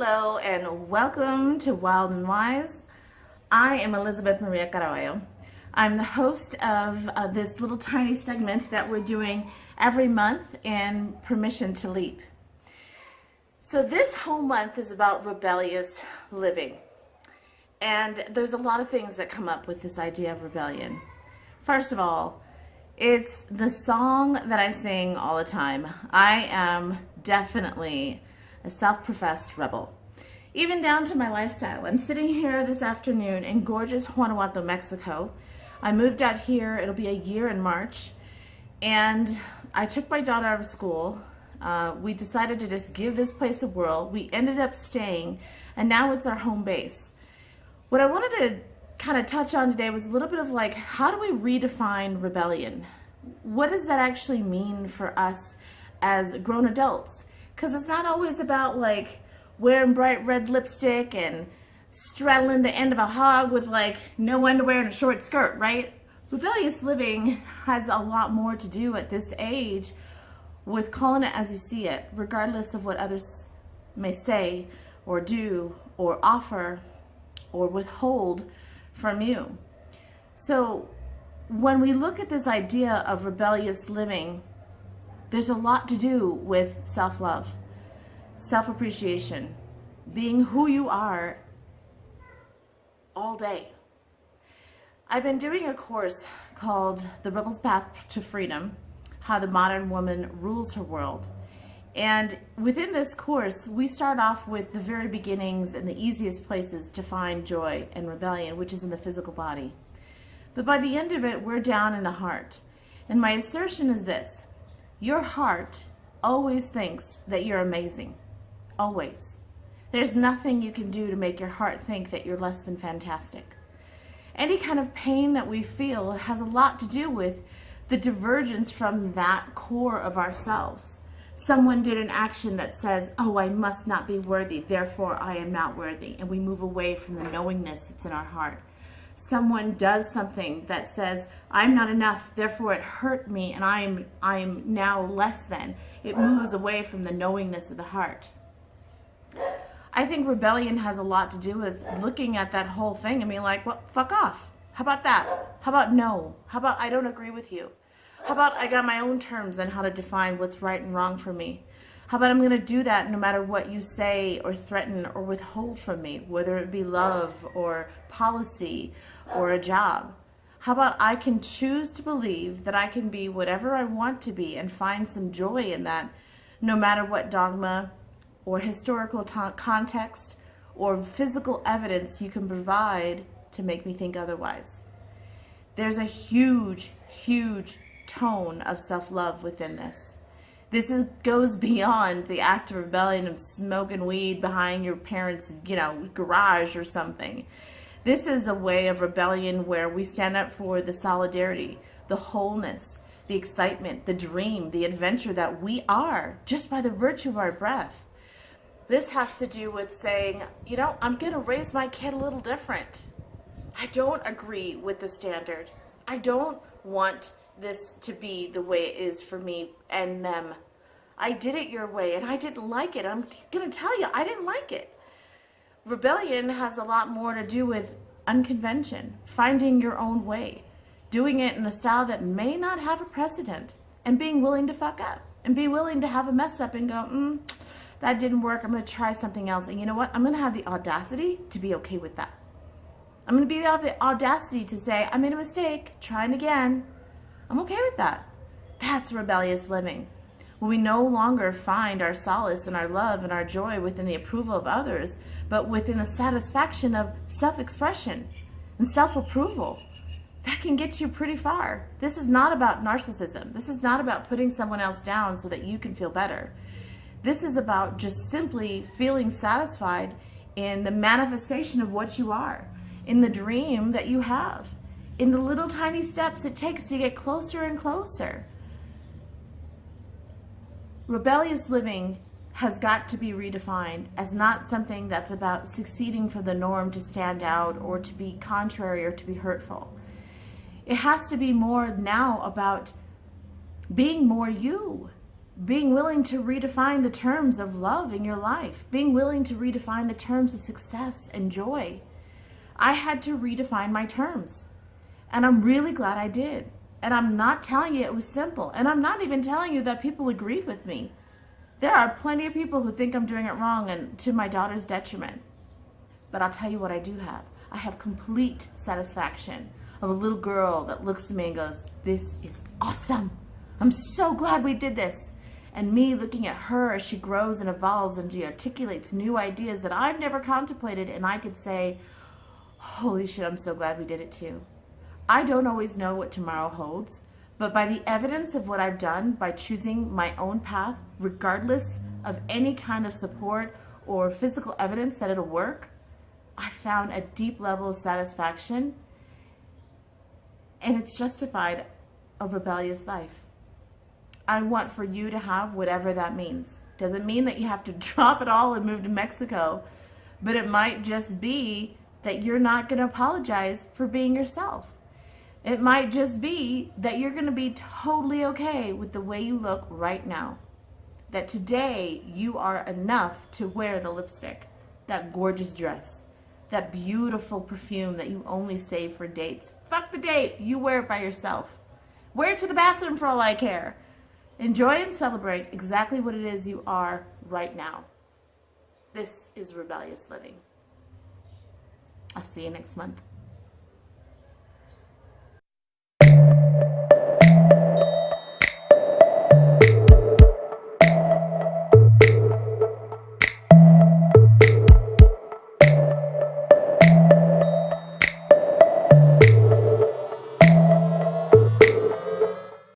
Hello and welcome to Wild and Wise. I am Elizabeth Maria Caraballo. I'm the host of this little tiny segment that we're doing every month in Permission to Leap. So this whole month is about rebellious living. And there's a lot of things that come up with this idea of rebellion. First of all, it's the song that I sing all the time. I am definitely a self-professed rebel. Even down to my lifestyle. I'm sitting here this afternoon in gorgeous Guanajuato, Mexico. I moved out here, it'll be a year in March, and I took my daughter out of school. We decided to just give this place a whirl. We ended up staying, and now it's our home base. What I wanted to kind of touch on today was a little bit of like, how do we redefine rebellion? What does that actually mean for us as grown adults? Because it's not always about like wearing bright red lipstick and straddling the end of a hog with like no underwear and a short skirt, right? Rebellious living has a lot more to do at this age with calling it as you see it, regardless of what others may say or do or offer or withhold from you. So when we look at this idea of rebellious living, there's a lot to do with self-love, self-appreciation, being who you are all day. I've been doing a course called The Rebel's Path to Freedom, How the Modern Woman Rules Her World. And within this course, we start off with the very beginnings and the easiest places to find joy and rebellion, which is in the physical body. But by the end of it, we're down in the heart. And my assertion is this: your heart always thinks that you're amazing. Always. There's nothing you can do to make your heart think that you're less than fantastic. Any kind of pain that we feel has a lot to do with the divergence from that core of ourselves. Someone did an action that says, oh, I must not be worthy, therefore I am not worthy. And we move away from the knowingness that's in our heart. Someone does something that says, I'm not enough, therefore it hurt me and I am now less than. It moves away from the knowingness of the heart. I think rebellion has a lot to do with looking at that whole thing and being like, well, fuck off. How about that? How about no? How about I don't agree with you? How about I got my own terms on how to define what's right and wrong for me? How about I'm going to do that no matter what you say or threaten or withhold from me, whether it be love or policy or a job? How about I can choose to believe that I can be whatever I want to be and find some joy in that, no matter what dogma or historical context or physical evidence you can provide to make me think otherwise. There's a huge, huge tone of self-love within this. This goes beyond the act of rebellion of smoking weed behind your parents' garage or something. This is a way of rebellion where we stand up for the solidarity, the wholeness, the excitement, the dream, the adventure that we are just by the virtue of our breath. This has to do with saying, I'm going to raise my kid a little different. I don't agree with the standard. I don't want this to be the way it is for me and them. I did it your way and I didn't like it. I'm going to tell you, I didn't like it. Rebellion has a lot more to do with unconvention, finding your own way, doing it in a style that may not have a precedent, and being willing to fuck up and be willing to have a mess up and go, that didn't work. I'm going to try something else. And you know what? I'm going to have the audacity to be okay with that. I'm going to have the audacity to say, I made a mistake, trying again. I'm okay with that. That's rebellious living. When we no longer find our solace and our love and our joy within the approval of others, but within the satisfaction of self-expression and self-approval. That can get you pretty far. This is not about narcissism. This is not about putting someone else down so that you can feel better. This is about just simply feeling satisfied in the manifestation of what you are, in the dream that you have, in the little tiny steps it takes to get closer and closer. Rebellious living has got to be redefined as not something that's about succeeding for the norm to stand out or to be contrary or to be hurtful. It has to be more now about being more you, being willing to redefine the terms of love in your life, being willing to redefine the terms of success and joy. I had to redefine my terms, and I'm really glad I did. And I'm not telling you it was simple, and I'm not even telling you that people agreed with me. There are plenty of people who think I'm doing it wrong and to my daughter's detriment. But I'll tell you what I do have. I have complete satisfaction of a little girl that looks at me and goes, "This is awesome. I'm so glad we did this." And me looking at her as she grows and evolves and she articulates new ideas that I've never contemplated, and I could say, "Holy shit, I'm so glad we did it too." I don't always know what tomorrow holds, but by the evidence of what I've done, by choosing my own path, regardless of any kind of support or physical evidence that it'll work, I found a deep level of satisfaction, and it's justified a rebellious life. I want for you to have whatever that means. Doesn't mean that you have to drop it all and move to Mexico, but it might just be that you're not going to apologize for being yourself. It might just be that you're going to be totally okay with the way you look right now. That today you are enough to wear the lipstick, that gorgeous dress, that beautiful perfume that you only save for dates. Fuck the date, you wear it by yourself. Wear it to the bathroom for all I care. Enjoy and celebrate exactly what it is you are right now. This is rebellious living. I'll see you next month.